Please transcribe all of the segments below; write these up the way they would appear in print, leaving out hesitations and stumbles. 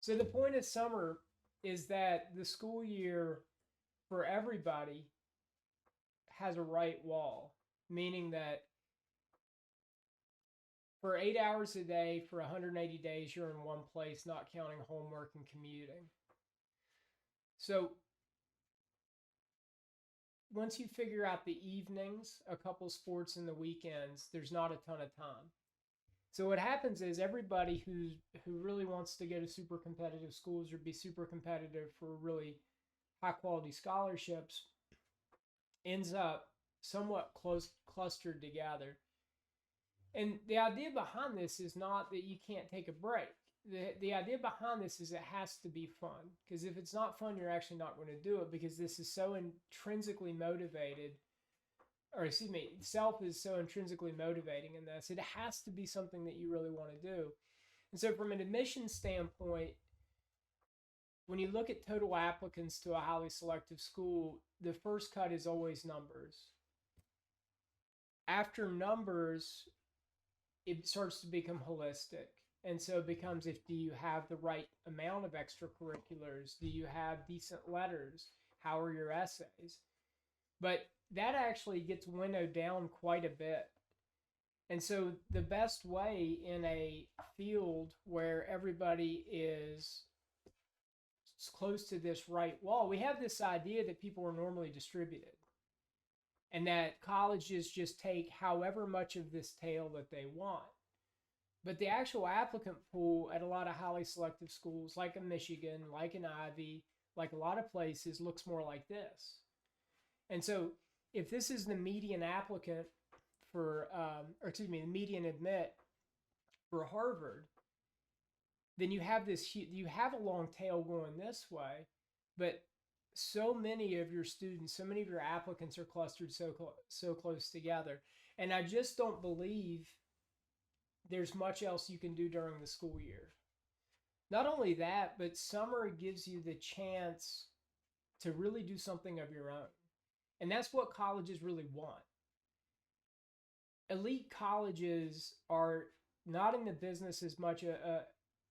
So the point of summer is that the school year for everybody has a right wall, meaning that for 8 hours a day for 180 days, you're in one place, not counting homework and commuting. So once you figure out the evenings, a couple sports in the weekends, there's not a ton of time. So what happens is everybody who really wants to go to super competitive schools or be super competitive for really high quality scholarships ends up somewhat close clustered together. And the idea behind this is not that you can't take a break. The idea behind this is it has to be fun. Because if it's not fun, you're actually not going to do it because this is so intrinsically motivated, or excuse me, self is so intrinsically motivating in this. It has to be something that you really want to do. And so, from an admission standpoint, when you look at total applicants to a highly selective school, the first cut is always numbers. After numbers, it starts to become holistic. And so it becomes, if do you have the right amount of extracurriculars? Do you have decent letters? How are your essays? But that actually gets winnowed down quite a bit. And so the best way in a field where everybody is close to this right wall, we have this idea that people are normally distributed and that colleges just take however much of this tail that they want. But the actual applicant pool at a lot of highly selective schools, like in Michigan, like in Ivy, like a lot of places, looks more like this. And so if this is the median applicant for, or excuse me, the median admit for Harvard, then you have you have a long tail going this way, but so many of your students, so many of your applicants are clustered so close together. And I just don't believe there's much else you can do during the school year. Not only that, but summer gives you the chance to really do something of your own. And that's what colleges really want. Elite colleges are not in the business as much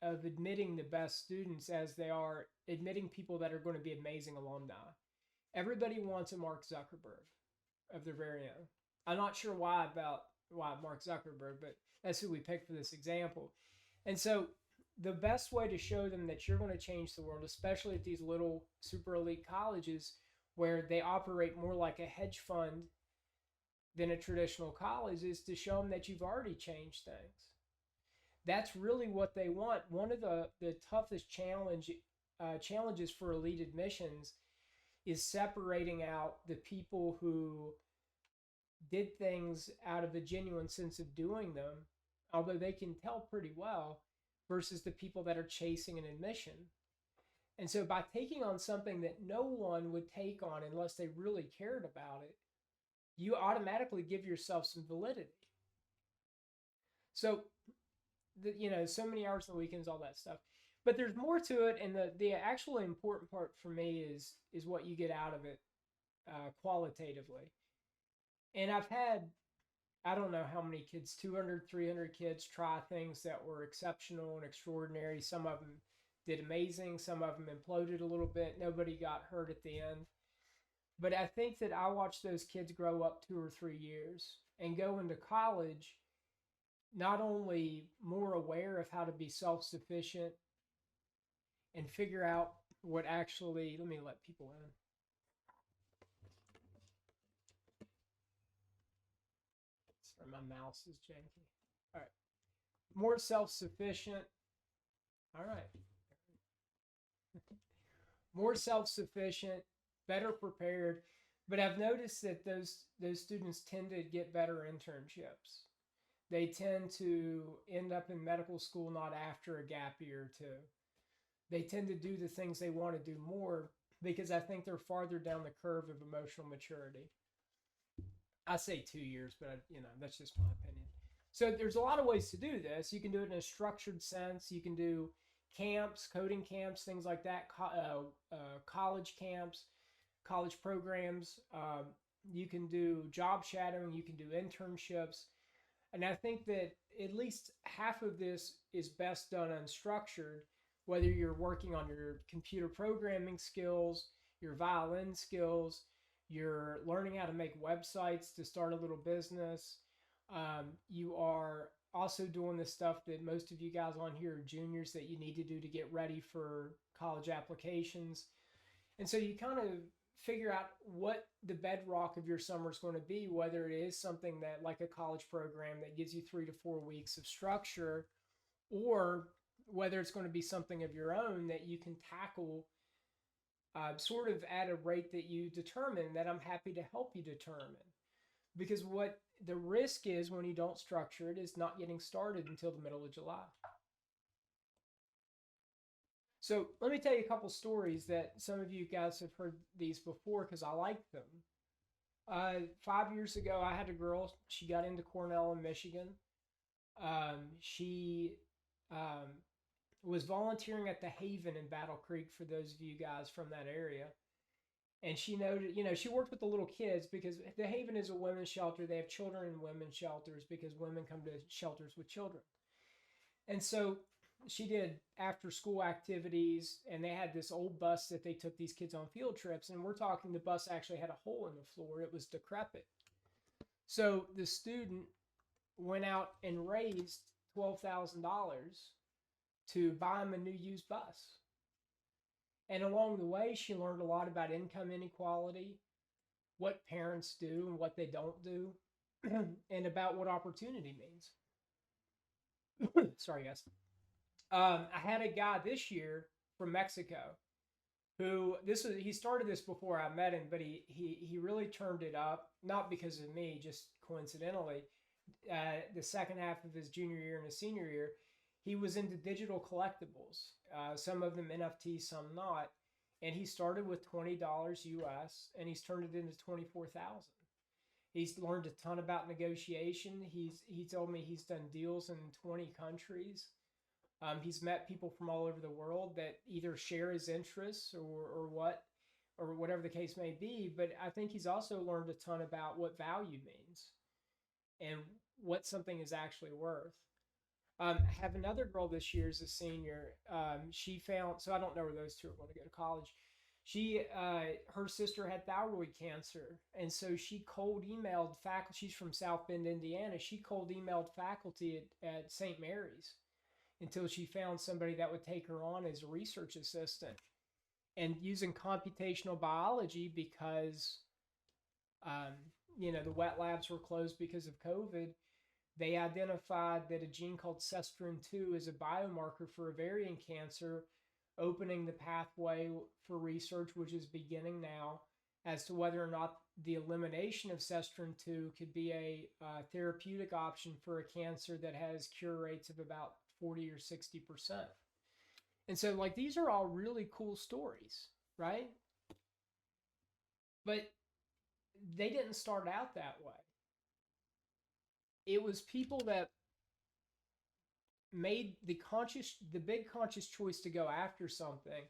of admitting the best students as they are admitting people that are going to be amazing alumni. Everybody wants a Mark Zuckerberg of their very own. I'm not sure why Mark Zuckerberg, but that's who we picked for this example. And so the best way to show them that you're going to change the world, especially at these little super elite colleges where they operate more like a hedge fund than a traditional college, is to show them that you've already changed things. That's really what they want. One of the toughest challenges for elite admissions is separating out the people who did things out of a genuine sense of doing them, although they can tell pretty well, versus the people that are chasing an admission. And so by taking on something that no one would take on unless they really cared about it, you automatically give yourself some validity. So, so many hours on the weekends, all that stuff. But there's more to it, and the actually important part for me is what you get out of it qualitatively. And I've had, I don't know how many kids, 200, 300 kids try things that were exceptional and extraordinary. Some of them did amazing. Some of them imploded a little bit. Nobody got hurt at the end. But I think that I watched those kids grow up 2 or 3 years and go into college not only more aware of how to be self-sufficient and figure out what actually, let me let people in. Sorry, my mouse is janky. All right. More self-sufficient. All right. More self-sufficient, better prepared. But I've noticed that those students tend to get better internships. They tend to end up in medical school not after a gap year or two. They tend to do the things they want to do more because I think they're farther down the curve of emotional maturity. I say 2 years, but that's just my opinion. So there's a lot of ways to do this. You can do it in a structured sense. You can do camps, coding camps, things like that, college camps, college programs. You can do job shadowing. You can do internships. And I think that at least half of this is best done unstructured, whether you're working on your computer programming skills, your violin skills, you're learning how to make websites to start a little business. You are also doing the stuff that most of you guys on here are juniors that you need to do to get ready for college applications. And so you kind of figure out what the bedrock of your summer is going to be, whether it is something that, like a college program that gives you 3 to 4 weeks of structure, or whether it's going to be something of your own that you can tackle sort of at a rate that you determine, that I'm happy to help you determine. Because what the risk is when you don't structure it is not getting started until the middle of July. So let me tell you a couple stories that some of you guys have heard these before because I like them. 5 years ago, I had a girl. She got into Cornell in Michigan. She was volunteering at the Haven in Battle Creek, for those of you guys from that area. And she noted, she worked with the little kids because the Haven is a women's shelter. They have children in women's shelters because women come to shelters with children. And so she did after school activities, and they had this old bus that they took these kids on field trips. And we're talking, the bus actually had a hole in the floor. It was decrepit. So the student went out and raised $12,000 to buy him a new used bus. And along the way, she learned a lot about income inequality, what parents do and what they don't do, and about what opportunity means. Sorry, guys. I had a guy this year from Mexico who he started this before I met him, but he really turned it up, not because of me, just coincidentally. The second half of his junior year and his senior year, he was into digital collectibles, some of them NFT, some not. And he started with $20 US, and he's turned it into 24,000. He's learned a ton about negotiation. He told me he's done deals in 20 countries. He's met people from all over the world that either share his interests or whatever the case may be. But I think he's also learned a ton about what value means and what something is actually worth. I have another girl this year as a senior. She found, so I don't know where those two are going to go to college. Her sister had thyroid cancer, and so she cold emailed faculty. She's from South Bend, Indiana. She cold emailed faculty at St. Mary's until she found somebody that would take her on as a research assistant. And using computational biology, because the wet labs were closed because of COVID, they identified that a gene called cestrin-2 is a biomarker for ovarian cancer, opening the pathway for research, which is beginning now, as to whether or not the elimination of cestrin-2 could be a therapeutic option for a cancer that has cure rates of about 40 or 60%. And so, these are all really cool stories, right? But they didn't start out that way. It was people that made the big conscious choice to go after something,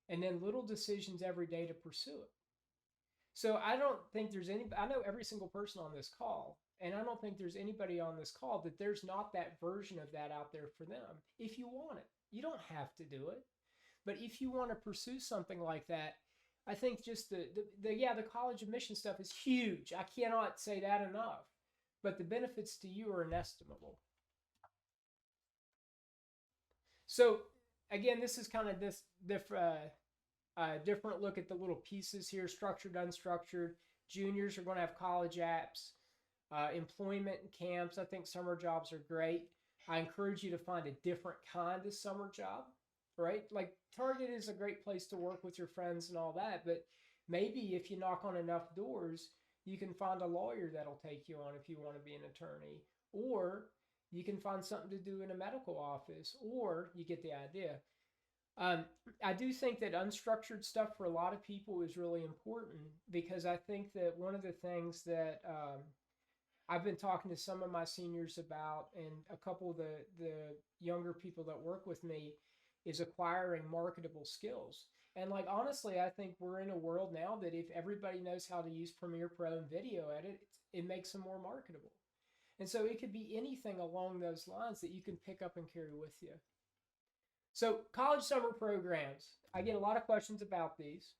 and then little decisions every day to pursue it. So I don't think there's I know every single person on this call, and I don't think there's anybody on this call that there's not that version of that out there for them. If you want it, you don't have to do it. But if you want to pursue something like that, I think just the college admission stuff is huge. I cannot say that enough. But the benefits to you are inestimable. So again, this is kind of this different look at the little pieces here: structured, unstructured. Juniors are going to have college apps, employment and camps. I think summer jobs are great. I encourage you to find a different kind of summer job, right? Like Target is a great place to work with your friends and all that, but maybe if you knock on enough doors, you can find a lawyer that'll take you on if you want to be an attorney, or you can find something to do in a medical office, or you get the idea. I do think that unstructured stuff for a lot of people is really important, because I think that one of the things that I've been talking to some of my seniors about, and a couple of the younger people that work with me, is acquiring marketable skills. And honestly, I think we're in a world now that if everybody knows how to use Premiere Pro and video edit, it makes them more marketable. And so it could be anything along those lines that you can pick up and carry with you. So, college summer programs. I get a lot of questions about these.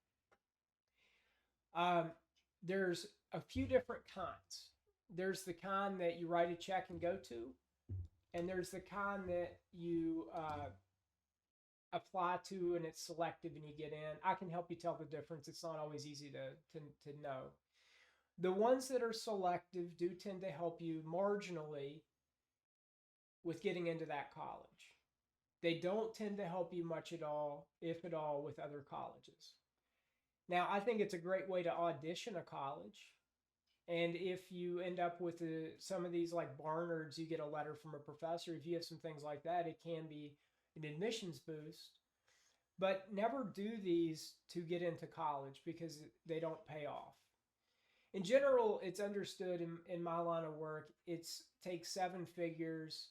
Um, there's a few different kinds. There's the kind that you write a check and go to, and there's the kind that you apply to and it's selective and you get in. I can help you tell the difference. It's not always easy to know. The ones that are selective do tend to help you marginally with getting into that college. They don't tend to help you much at all, if at all, with other colleges. Now, I think it's a great way to audition a college. And if you end up with some of these like Barnards, you get a letter from a professor. If you have some things like that, it can be an admissions boost. But never do these to get into college because they don't pay off. In general, it's understood in my line of work, it's takes seven figures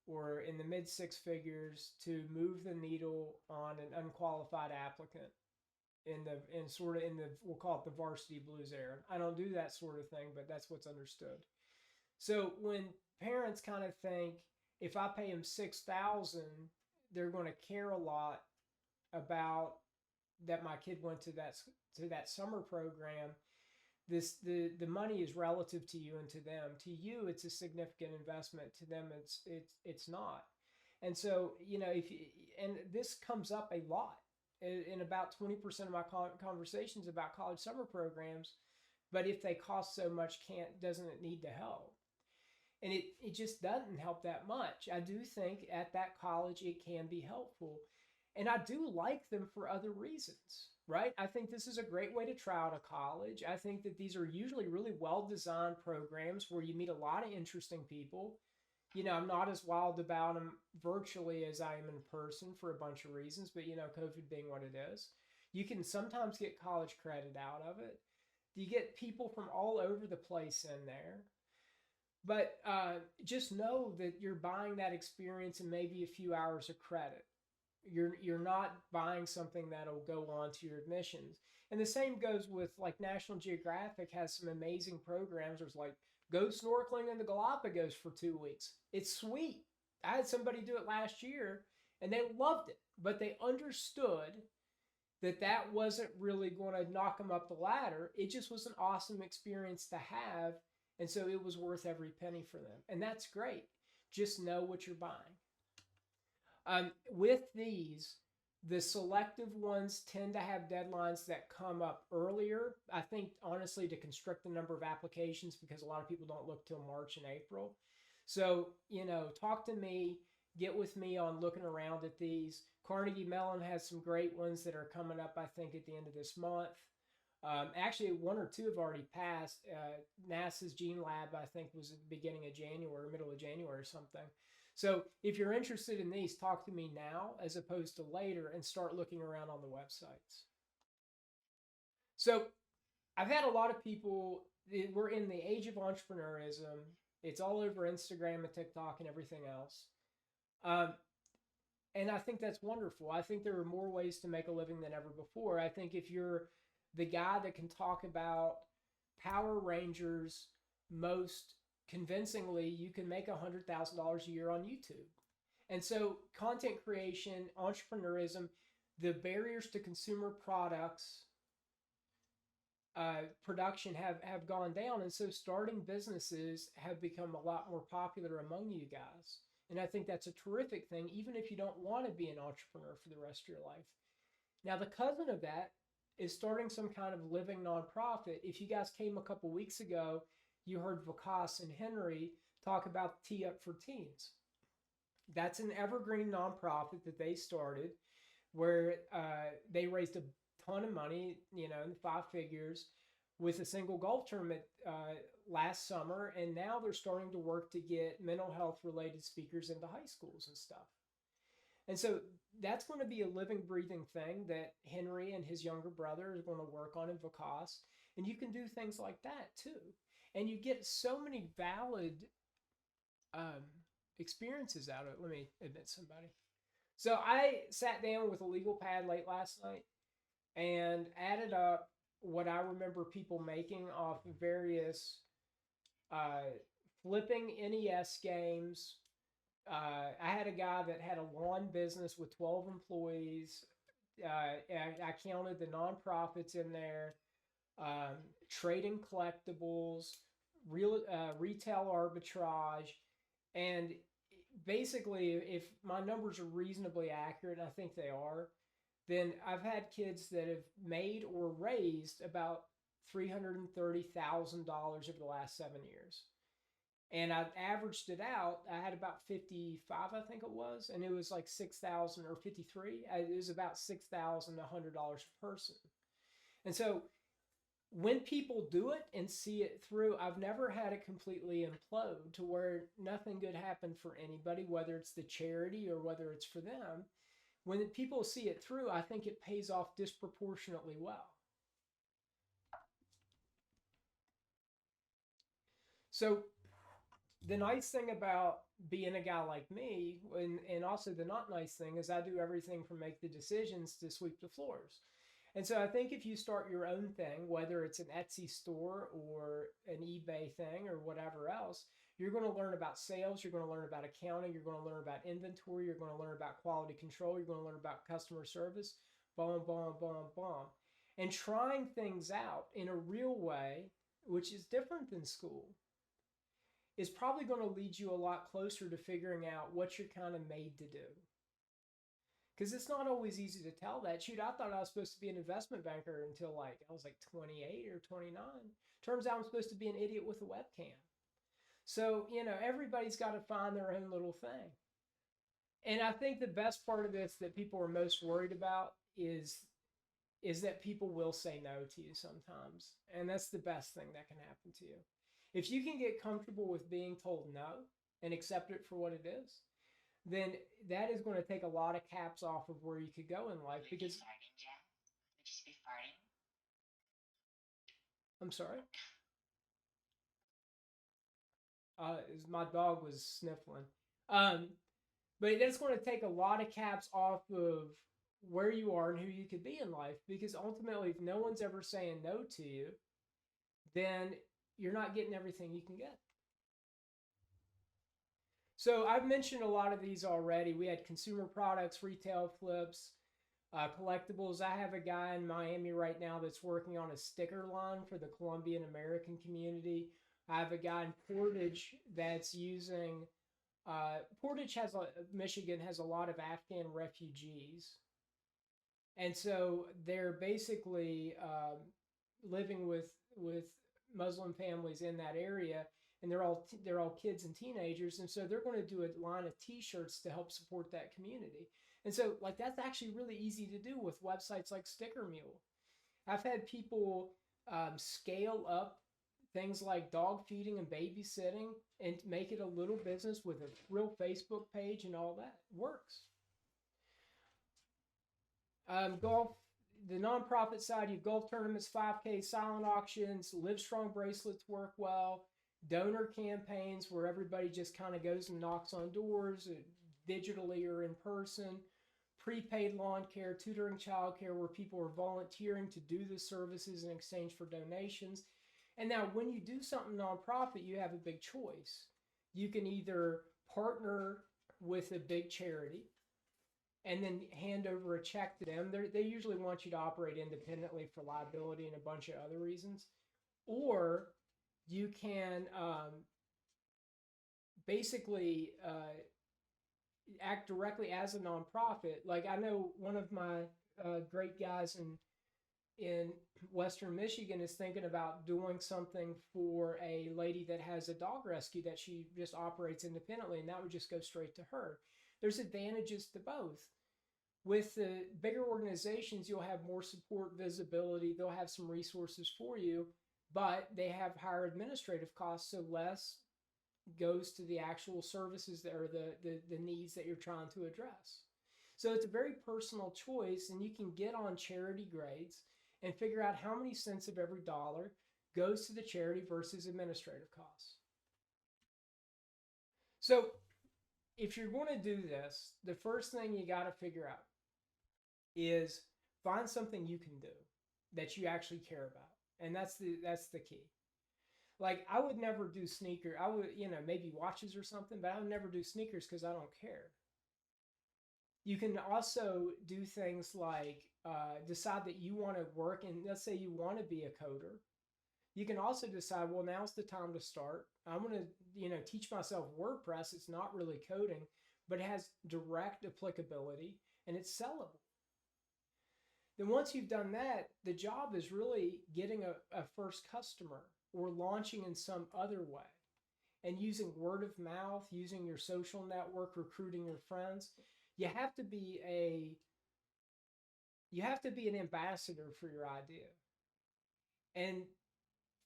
or in the mid six figures to move the needle on an unqualified applicant in sort of in the we'll call it the varsity blues era. I don't do that sort of thing, but that's what's understood. So when parents kind of think if I pay them 6,000, they're going to care a lot about that my kid went to that summer program. The money is relative to you and to them. To you, it's a significant investment. To them, it's not. And so if you, and this comes up a lot in about 20% of my conversations about college summer programs. But if they cost so much, doesn't it need to help? And it just doesn't help that much. I do think at that college it can be helpful. And I do like them for other reasons, right? I think this is a great way to try out a college. I think that these are usually really well designed programs where you meet a lot of interesting people. I'm not as wild about them virtually as I am in person for a bunch of reasons, but COVID being what it is, you can sometimes get college credit out of it. You get people from all over the place in there. But just know that you're buying that experience and maybe a few hours of credit. You're not buying something that'll go on to your admissions. And the same goes with like National Geographic has some amazing programs. There's like go snorkeling in the Galapagos for 2 weeks. It's sweet. I had somebody do it last year and they loved it, but they understood that that wasn't really going to knock them up the ladder. It just was an awesome experience to have. And so it was worth every penny for them. And that's great. Just know what you're buying. With these, the selective ones tend to have deadlines that come up earlier. I think, honestly, to constrict the number of applications because a lot of people don't look till March and April. So, talk to me, get with me on looking around at these. Carnegie Mellon has some great ones that are coming up, I think, at the end of this month. Actually, one or two have already passed. NASA's Gene Lab, I think, was at the beginning of January, middle of January or something. So if you're interested in these, talk to me now as opposed to later and start looking around on the websites. So I've had a lot of people, we're in the age of entrepreneurism. It's all over Instagram and TikTok and everything else. Um, and I think that's wonderful. I think there are more ways to make a living than ever before. I think if you're the guy that can talk about Power Rangers most convincingly, you can make $100,000 a year on YouTube. And so content creation, entrepreneurism, the barriers to consumer products production have gone down. And so starting businesses have become a lot more popular among you guys. And I think that's a terrific thing, even if you don't want to be an entrepreneur for the rest of your life. Now, the cousin of that is starting some kind of living nonprofit. If you guys came a couple weeks ago, you heard Vikas and Henry talk about Tee Up for Teens. That's an evergreen nonprofit that they started where they raised a ton of money, in 5 figures with a single golf tournament last summer. And now they're starting to work to get mental health related speakers into high schools and stuff. And so that's going to be a living, breathing thing that Henry and his younger brother is going to work on in Vikas. And you can do things like that too. And you get so many valid experiences out of it. Let me admit somebody. So I sat down with a legal pad late last night and added up what I remember people making off of various flipping NES games, I had a guy that had a lawn business with 12 employees. I counted the nonprofits in there, um, trading collectibles, retail arbitrage, and basically, if my numbers are reasonably accurate, and I think they are, then I've had kids that have made or raised about $330,000 over the last 7 years. And I averaged it out. I had about 55, I think it was, and it was like 6,000 or 53. It was about $6,100 per person. And so when people do it and see it through, I've never had it completely implode to where nothing good happened for anybody, whether it's the charity or whether it's for them. When people see it through, I think it pays off disproportionately well. So the nice thing about being a guy like me, and also the not nice thing, is I do everything from make the decisions to sweep the floors. And so I think if you start your own thing, whether it's an Etsy store or an eBay thing or whatever else, you're going to learn about sales, you're going to learn about accounting, you're going to learn about inventory, you're going to learn about quality control, you're going to learn about customer service, boom, boom, boom, boom. And trying things out in a real way, which is different than school, is probably going to lead you a lot closer to figuring out what you're kind of made to do. Because it's not always easy to tell that. Shoot, I thought I was supposed to be an investment banker until like I was like 28 or 29. Turns out I'm supposed to be an idiot with a webcam. So, everybody's got to find their own little thing. And I think the best part of this that people are most worried about is that people will say no to you sometimes. And that's the best thing that can happen to you. If you can get comfortable with being told no and accept it for what it is, then that is going to take a lot of caps off of where you could go in life. Because I'm sorry, my dog was sniffling. Um, but that's going to take a lot of caps off of where you are and who you could be in life. Because ultimately, if no one's ever saying no to you, then you're not getting everything you can get. So I've mentioned a lot of these already. We had consumer products, retail flips, collectibles. I have a guy in Miami right now that's working on a sticker line for the Colombian American community. I have a guy in Portage that's using. Portage Michigan has a lot of Afghan refugees, and so they're basically living with Muslim families in that area, and they're all kids and teenagers, and so they're going to do a line of T-shirts to help support that community. And so, like, that's actually really easy to do with websites like Sticker Mule. I've had people scale up things like dog feeding and babysitting and make it a little business with a real Facebook page and all that. It works. Golf, the nonprofit side, you have golf tournaments, 5K, silent auctions, Live Strong bracelets work well, donor campaigns where everybody just kind of goes and knocks on doors, digitally or in person, prepaid lawn care, tutoring, childcare, where people are volunteering to do the services in exchange for donations. And now, when you do something nonprofit, you have a big choice. You can either partner with a big charity and then hand over a check to them. They usually want you to operate independently for liability and a bunch of other reasons. Or you can basically act directly as a nonprofit. Like, I know one of my great guys in Western Michigan is thinking about doing something for a lady that has a dog rescue that she just operates independently, and that would just go straight to her. There's advantages to both. With the bigger organizations, you'll have more support, visibility, they'll have some resources for you, but they have higher administrative costs, so less goes to the actual services that are the needs that you're trying to address. So it's a very personal choice, and you can get on charity grades and figure out how many cents of every dollar goes to the charity versus administrative costs. So if you're going to do this, the first thing you got to figure out is find something you can do that you actually care about. And that's the key. Like I would never do sneaker. I would, maybe watches or something, but I would never do sneakers because I don't care. You can also do things like decide that you want to work, and let's say you want to be a coder. You can also decide, well, now's the time to start. I'm going to, teach myself WordPress. It's not really coding, but it has direct applicability and it's sellable. Then once you've done that, the job is really getting a first customer or launching in some other way and using word of mouth, using your social network, recruiting your friends. You have to be a you have to be an ambassador for your idea. And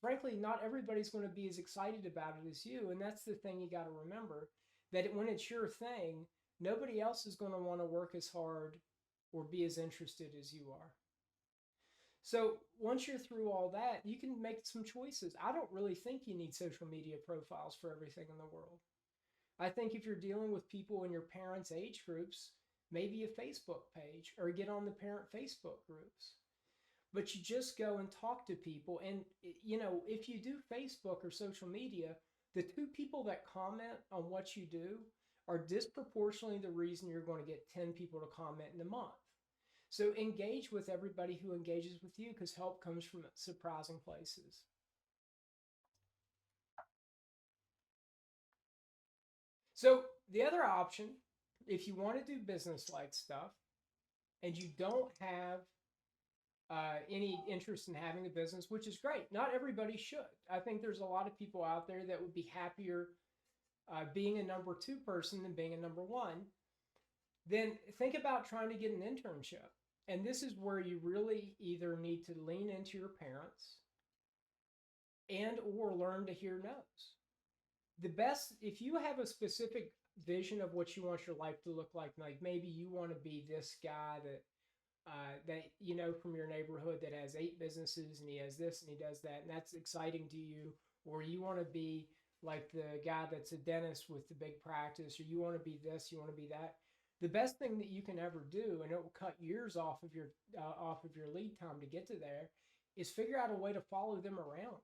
frankly, not everybody's going to be as excited about it as you. And that's the thing you got to remember, that when it's your thing, nobody else is going to want to work as hard or be as interested as you are. So once you're through all that, you can make some choices. I don't really think you need social media profiles for everything in the world. I think if you're dealing with people in your parents' age groups, maybe a Facebook page or get on the parent Facebook groups. But you just go and talk to people. And, if you do Facebook or social media, the two people that comment on what you do are disproportionately the reason you're going to get 10 people to comment in a month. So engage with everybody who engages with you because help comes from surprising places. So the other option, if you want to do business like stuff and you don't have any interest in having a business, which is great. Not everybody should. I think there's a lot of people out there that would be happier being a number two person than being a number one. Then think about trying to get an internship. And this is where you really either need to lean into your parents and or learn to hear no's. The best, if you have a specific vision of what you want your life to look like maybe you want to be this guy that from your neighborhood that has 8 businesses and he has this and he does that and that's exciting to you, or you want to be like the guy that's a dentist with the big practice, or you want to be this, you want to be that. The best thing that you can ever do, and it will cut years off of your lead time to get to there, is figure out a way to follow them around.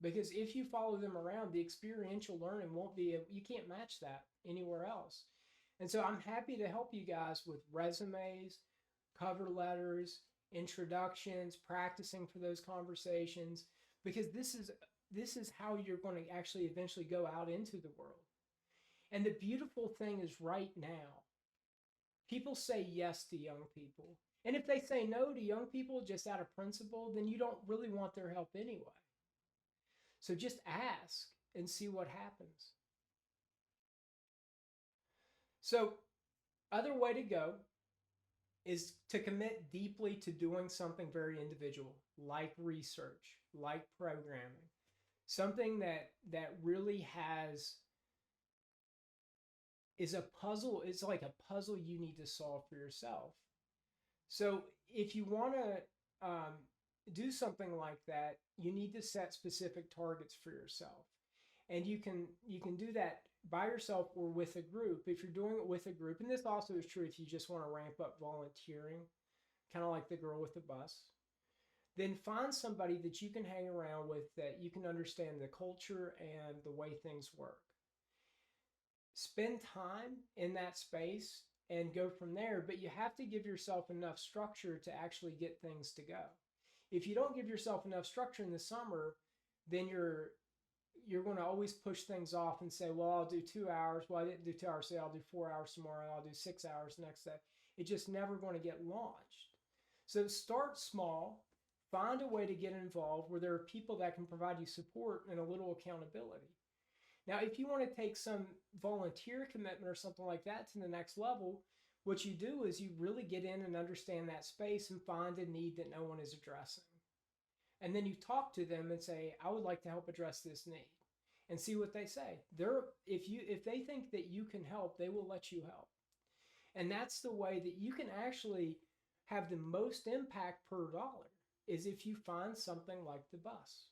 Because if you follow them around, the experiential learning won't be, you can't match that anywhere else. And so I'm happy to help you guys with resumes, cover letters, introductions, practicing for those conversations, because this is how you're going to actually eventually go out into the world. And the beautiful thing is right now, people say yes to young people. And if they say no to young people just out of principle, then you don't really want their help anyway. So just ask and see what happens. So, other way to go is to commit deeply to doing something very individual, like research, like programming, something that really has is a puzzle. It's like a puzzle you need to solve for yourself. So if you want to do something like that, you need to set specific targets for yourself, and you can do that by yourself or with a group. If you're doing it with a group, and this also is true if you just want to ramp up volunteering, kind of like the girl with the bus, then find somebody that you can hang around with that you can understand the culture and the way things work. Spend time in that space and go from there, but you have to give yourself enough structure to actually get things to go. If you don't give yourself enough structure in the summer, then you're going to always push things off and say, well, I'll do 2 hours. Well, I didn't do 2 hours today. I'll do 4 hours tomorrow. I'll do 6 hours next day. It's just never going to get launched. So start small, find a way to get involved where there are people that can provide you support and a little accountability. Now, if you want to take some volunteer commitment or something like that to the next level, what you do is you really get in and understand that space and find a need that no one is addressing. And then you talk to them and say, I would like to help address this need, and see what they say. If they think that you can help, they will let you help. And that's the way that you can actually have the most impact per dollar, is if you find something like the bus.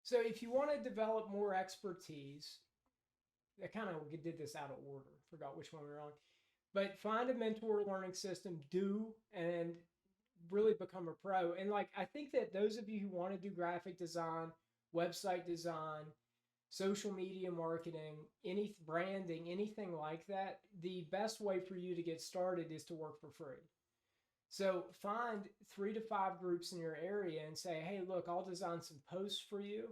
So if you want to develop more expertise, I kind of did this out of order, forgot which one we were on. But find a mentor learning system, and really become a pro. And like, I think that those of you who want to do graphic design, website design, social media marketing, any branding, anything like that, the best way for you to get started is to work for free. So find 3 to 5 groups in your area and say, hey, look, I'll design some posts for you.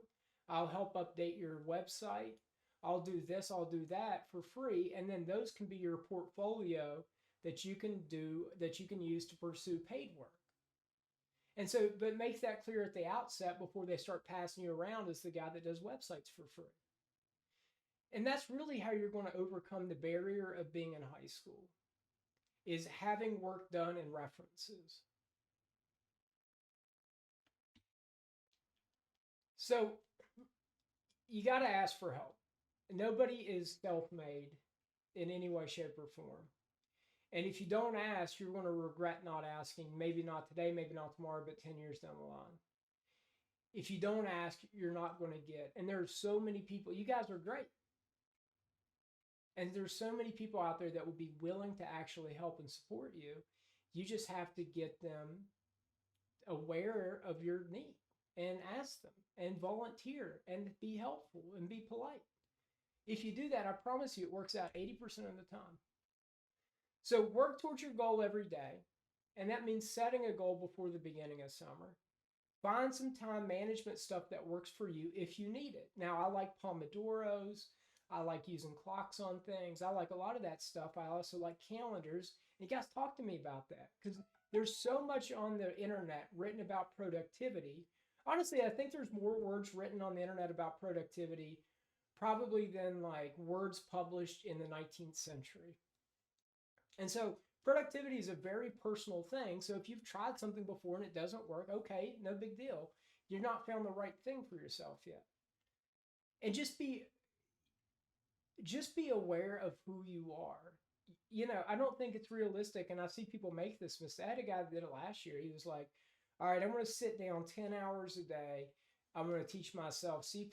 I'll help update your website. I'll do this, I'll do that for free. And then those can be your portfolio that you can do, that you can use to pursue paid work. And so, but make that clear at the outset before they start passing you around as the guy that does websites for free. And that's really how you're going to overcome the barrier of being in high school, is having work done and references. So you got to ask for help. Nobody is self-made in any way, shape, or form. And if you don't ask, you're going to regret not asking. Maybe not today, maybe not tomorrow, but 10 years down the line. If you don't ask, you're not going to get. And there's so many people. You guys are great. And there's so many people out there that would be willing to actually help and support you. You just have to get them aware of your need and ask them and volunteer and be helpful and be polite. If you do that, I promise you it works out 80% of the time. So work towards your goal every day. And that means setting a goal before the beginning of summer. Find some time management stuff that works for you if you need it. Now, I like Pomodoros. I like using clocks on things. I like a lot of that stuff. I also like calendars. And you guys talk to me about that, because there's so much on the internet written about productivity. Honestly, I think there's more words written on the internet about productivity probably than like words published in the 19th century. And so productivity is a very personal thing. So if you've tried something before and it doesn't work, okay, no big deal. You've not found the right thing for yourself yet. And just be aware of who you are. You know, I don't think it's realistic, and I see people make this mistake. I had a guy that did it last year. He was like, all right, I'm going to sit down 10 hours a day. I'm going to teach myself C++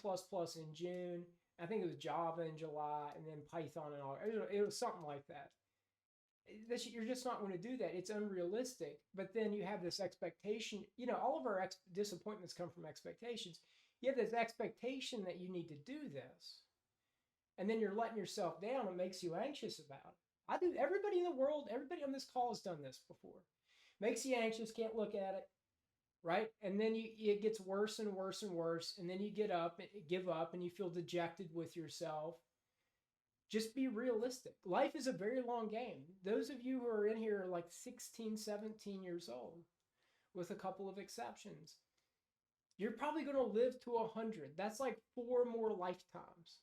in June. I think it was Java in July, and then Python in August. It was something like that. You're just not going to do that. It's unrealistic. But then you have this expectation. You know, all of our disappointments come from expectations. You have this expectation that you need to do this, and then you're letting yourself down. It makes you anxious about it. I do. Everybody in the world, everybody on this call has done this before. Makes you anxious, can't look at it, right? And then it gets worse and worse and worse. And then you give up, and you feel dejected with yourself. Just be realistic. Life is a very long game. Those of you who are in here are like 16, 17 years old, with a couple of exceptions. You're probably going to live to 100. That's like 4 more lifetimes.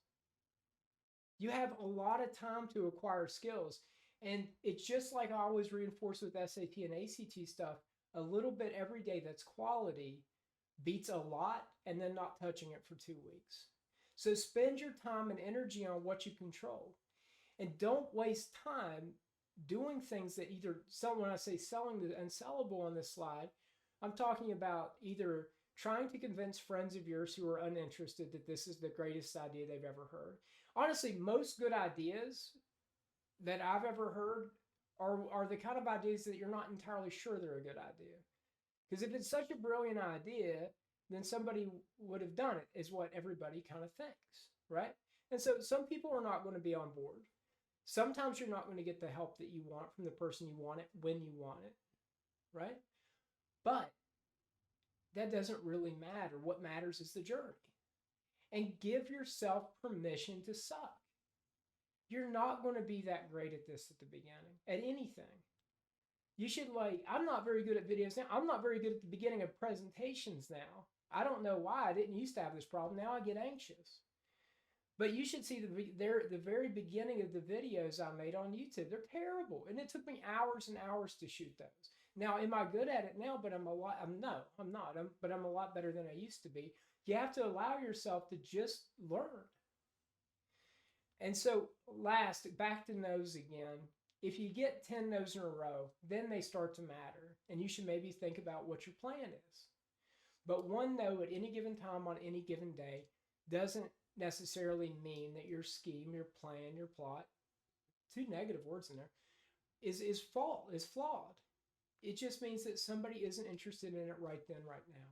You have a lot of time to acquire skills. And it's just like I always reinforce with SAT and ACT stuff, a little bit every day that's quality beats a lot and then not touching it for 2 weeks. So spend your time and energy on what you control. And don't waste time doing things that either when I say selling the unsellable on this slide, I'm talking about either trying to convince friends of yours who are uninterested that this is the greatest idea they've ever heard. Honestly, most good ideas that I've ever heard are the kind of ideas that you're not entirely sure they're a good idea. Because if it's such a brilliant idea, then somebody would have done it, is what everybody kind of thinks, right? And so some people are not going to be on board. Sometimes you're not going to get the help that you want from the person you want it when you want it, right? But that doesn't really matter. What matters is the journey. And give yourself permission to suck. You're not going to be that great at this at the beginning, at anything. You should I'm not very good at videos now. I'm not very good at the beginning of presentations now. I don't know why. I didn't used to have this problem. Now I get anxious. But you should see the very beginning of the videos I made on YouTube. They're terrible. And it took me hours and hours to shoot those. Now, am I good at it now? But I'm not. But I'm a lot better than I used to be. You have to allow yourself to just learn. And so last, back to no's again. If you get 10 no's in a row, then they start to matter. And you should maybe think about what your plan is. But one no at any given time on any given day doesn't necessarily mean that your scheme, your plan, your plot, 2 negative words in there, is flawed. It just means that somebody isn't interested in it right then, right now.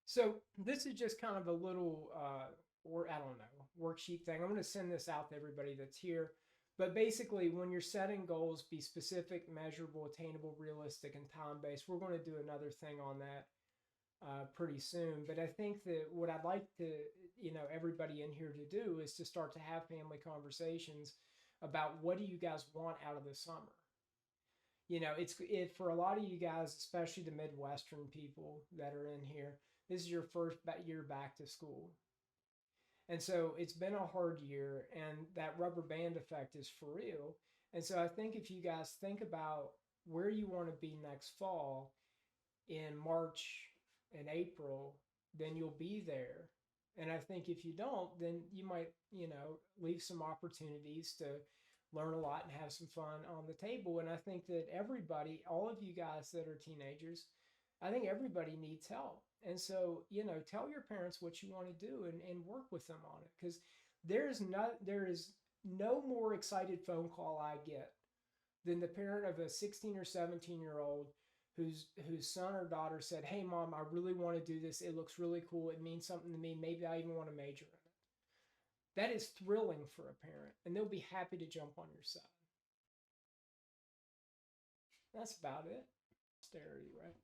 So this is just kind of a little, or I don't know, worksheet thing. I'm going to send this out to everybody that's here. But basically, when you're setting goals, be specific, measurable, attainable, realistic, and time based. We're going to do another thing on that pretty soon. But I think that what I'd like to, everybody in here to do is to start to have family conversations about what do you guys want out of the summer. It's for a lot of you guys, especially the Midwestern people that are in here. This is your first year back to school, and so it's been a hard year, and that rubber band effect is for real. And so I think if you guys think about where you want to be next fall in March and April, then you'll be there. And I think if you don't, then you might, leave some opportunities to learn a lot and have some fun on the table. And I think that everybody, all of you guys that are teenagers, I think everybody needs help. And so, tell your parents what you want to do and work with them on it. Because there is no more excited phone call I get than the parent of a 16 or 17-year old whose son or daughter said, "Hey mom, I really want to do this. It looks really cool. It means something to me. Maybe I even want to major in it." That is thrilling for a parent, and they'll be happy to jump on your side. That's about it. Austerity, right?